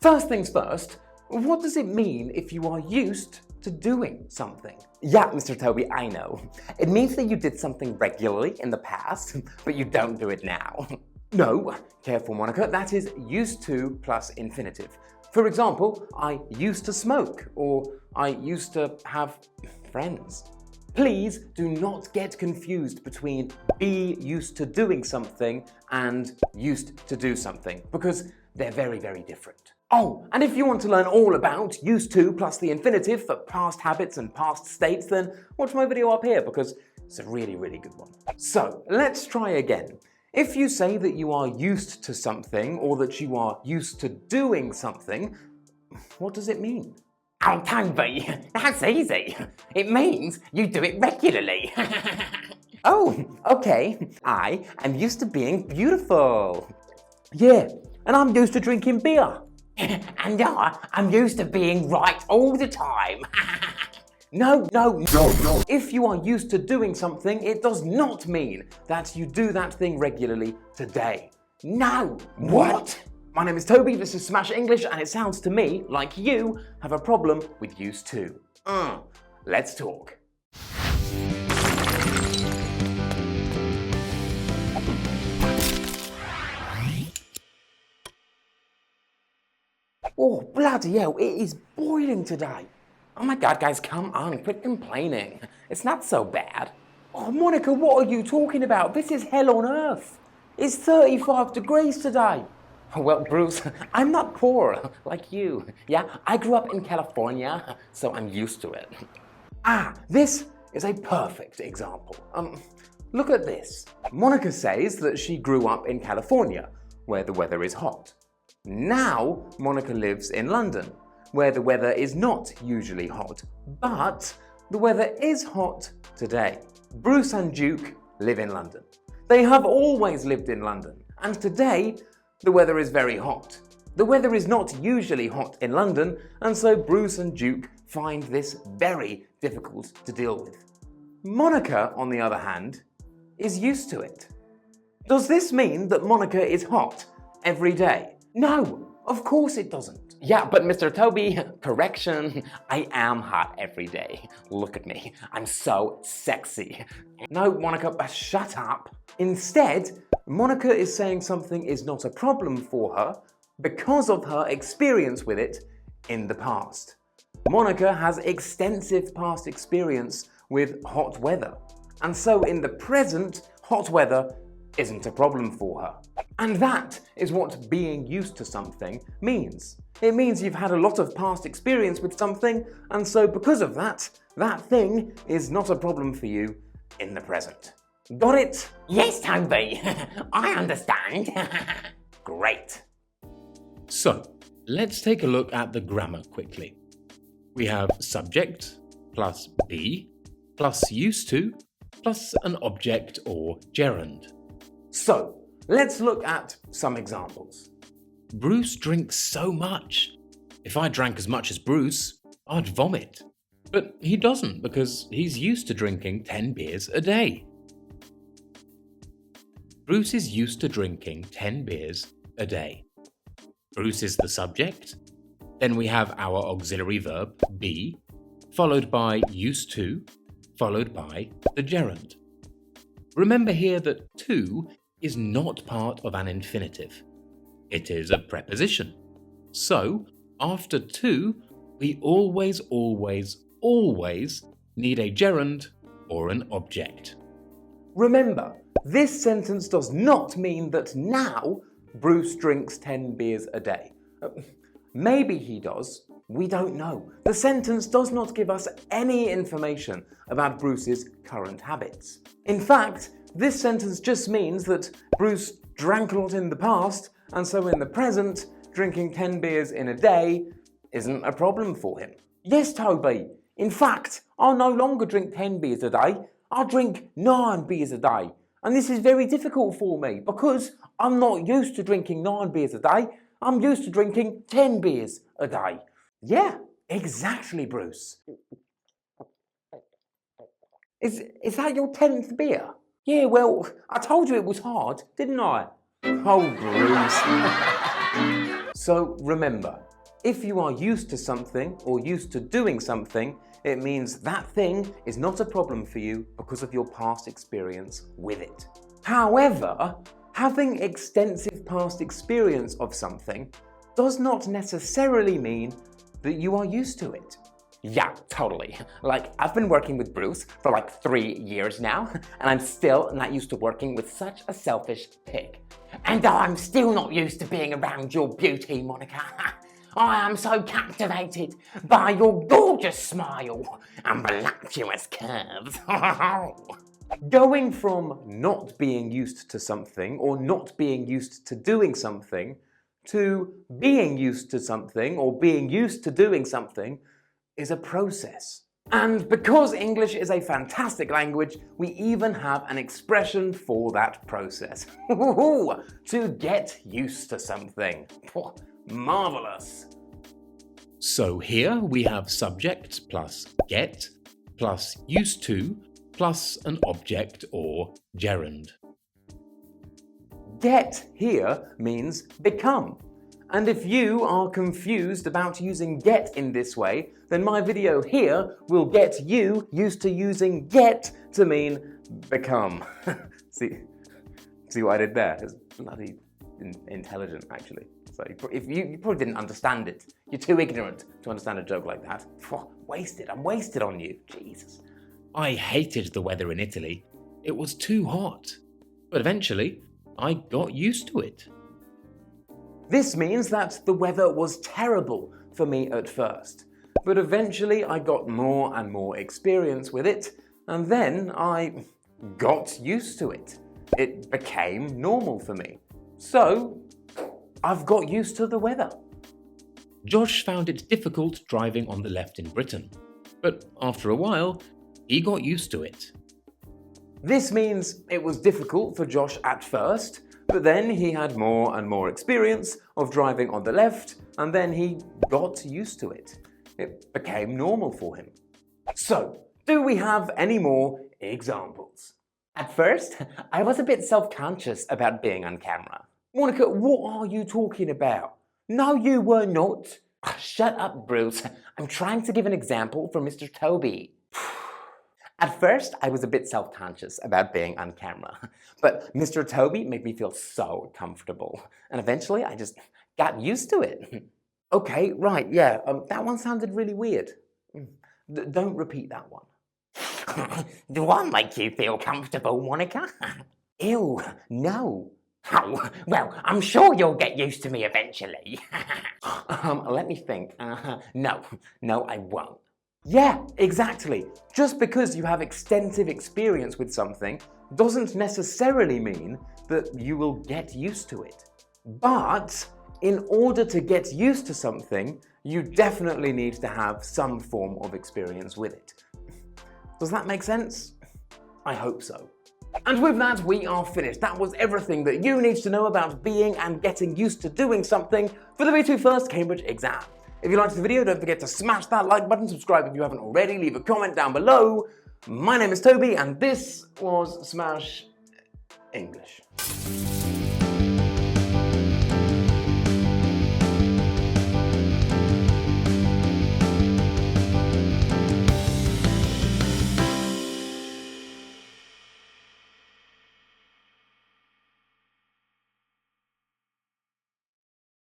First things first, what does it mean if you are used to doing something? Yeah, Mr. Toby, I know. It means that you did something regularly in the past, but you don't do it now. No, careful Monica, that is used to plus infinitive. For example, I used to smoke, or I used to have friends. Please do not get confused between be used to doing something and used to do something, because they're very, very different. Oh, and if you want to learn all about used to plus the infinitive for past habits and past states, then watch my video up here because it's a really, really good one. So let's try again. If you say that you are used to something or that you are used to doing something, what does it mean? Oh, Toby, that's easy. It means you do it regularly. Oh, okay. I am used to being beautiful. Yeah, and I'm used to drinking beer. And I'm used to being right all the time. No. If you are used to doing something, it does not mean that you do that thing regularly today. No. What? My name is Toby, this is Smash English, and it sounds to me like you have a problem with used to. Let's talk. Oh, bloody hell, it is boiling today. Oh my God, guys, come on, quit complaining. It's not so bad. Oh, Monica, what are you talking about? This is hell on earth. It's 35 degrees today. Well, Bruce, I'm not poor like you. Yeah, I grew up in California, so I'm used to it. This is a perfect example. Look at this. Monica says that she grew up in California, where the weather is hot. Now, Monica lives in London, where the weather is not usually hot, but the weather is hot today. Bruce and Duke live in London. They have always lived in London, and today the weather is very hot. The weather is not usually hot in London, and so Bruce and Duke find this very difficult to deal with. Monica, on the other hand, is used to it. Does this mean that Monica is hot every day? No, of course it doesn't. Yeah, but Mr. Toby, correction, I am hot every day. Look at me, I'm so sexy. No, Monica, shut up. Instead, Monica is saying something is not a problem for her because of her experience with it in the past. Monica has extensive past experience with hot weather, and so in the present, hot weather isn't a problem for her. And that is what being used to something means. It means you've had a lot of past experience with something, and so because of that, that thing is not a problem for you in the present. Got it? Yes, Toby, I understand. Great. So, let's take a look at the grammar quickly. We have subject plus be plus used to plus an object or gerund. So, let's look at some examples. Bruce drinks so much. If I drank as much as Bruce, I'd vomit. But he doesn't because he's used to drinking 10 beers a day. Bruce is used to drinking 10 beers a day. Bruce is the subject. Then we have our auxiliary verb, be, followed by used to, followed by the gerund. Remember here that to is not part of an infinitive. It is a preposition. So, after to, we always need a gerund or an object. Remember, this sentence does not mean that now Bruce drinks 10 beers a day. Maybe he does, we don't know. The sentence does not give us any information about Bruce's current habits. In fact, this sentence just means that Bruce drank a lot in the past, and so in the present, drinking 10 beers in a day isn't a problem for him. Yes, Toby. In fact, I'll no longer drink 10 beers a day. I'll drink 9 beers a day. And this is very difficult for me because I'm not used to drinking 9 beers a day. I'm used to drinking 10 beers a day. Yeah, exactly, Bruce. Is that your 10th beer? Yeah, well, I told you it was hard, didn't I? Oh, Bruce. So remember, If you are used to something or used to doing something, it means that thing is not a problem for you because of your past experience with it. However, having extensive past experience of something does not necessarily mean that you are used to it. Yeah, totally. Like, I've been working with Bruce for like 3 years now, and I'm still not used to working with such a selfish pig. And I'm still not used to being around your beauty, Monica. I am so captivated by your gorgeous smile and voluptuous curves. Going from not being used to something or not being used to doing something to being used to something or being used to doing something is a process. And because English is a fantastic language, we even have an expression for that process. To get used to something. Marvelous. So here we have subject plus get plus used to plus an object or gerund. Get here means become. And if you are confused about using get in this way, then my video here will get you used to using get to mean become. See what I did there? It's bloody intelligent, actually. So if you probably didn't understand it. You're too ignorant to understand a joke like that. Wasted. I'm wasted on you. Jesus. I hated the weather in Italy. It was too hot. But eventually, I got used to it. This means that the weather was terrible for me at first, but eventually I got more and more experience with it, and then I got used to it. It became normal for me. So, I've got used to the weather. Josh found it difficult driving on the left in Britain, but after a while, he got used to it. This means it was difficult for Josh at first, but then he had more and more experience of driving on the left, and then he got used to it. It became normal for him. So, do we have any more examples? At first, I was a bit self-conscious about being on camera. Monica, what are you talking about? No, you were not. Shut up, Bruce. I'm trying to give an example from Mr. Toby. At first, I was a bit self-conscious about being on camera, but Mr. Toby made me feel so comfortable, and eventually I just got used to it. Okay, right, yeah, that one sounded really weird. Don't repeat that one. Do I make you feel comfortable, Monica? Ew, no. Oh, well, I'm sure you'll get used to me eventually. Let me think. No, I won't. Yeah, exactly. Just because you have extensive experience with something doesn't necessarily mean that you will get used to it. But in order to get used to something, you definitely need to have some form of experience with it. Does that make sense? I hope so. And with that, we are finished. That was everything that you need to know about being and getting used to doing something for the B2 First Cambridge exam. If you liked the video, don't forget to smash that like button, subscribe if you haven't already, leave a comment down below. My name is Toby, and this was Smash English.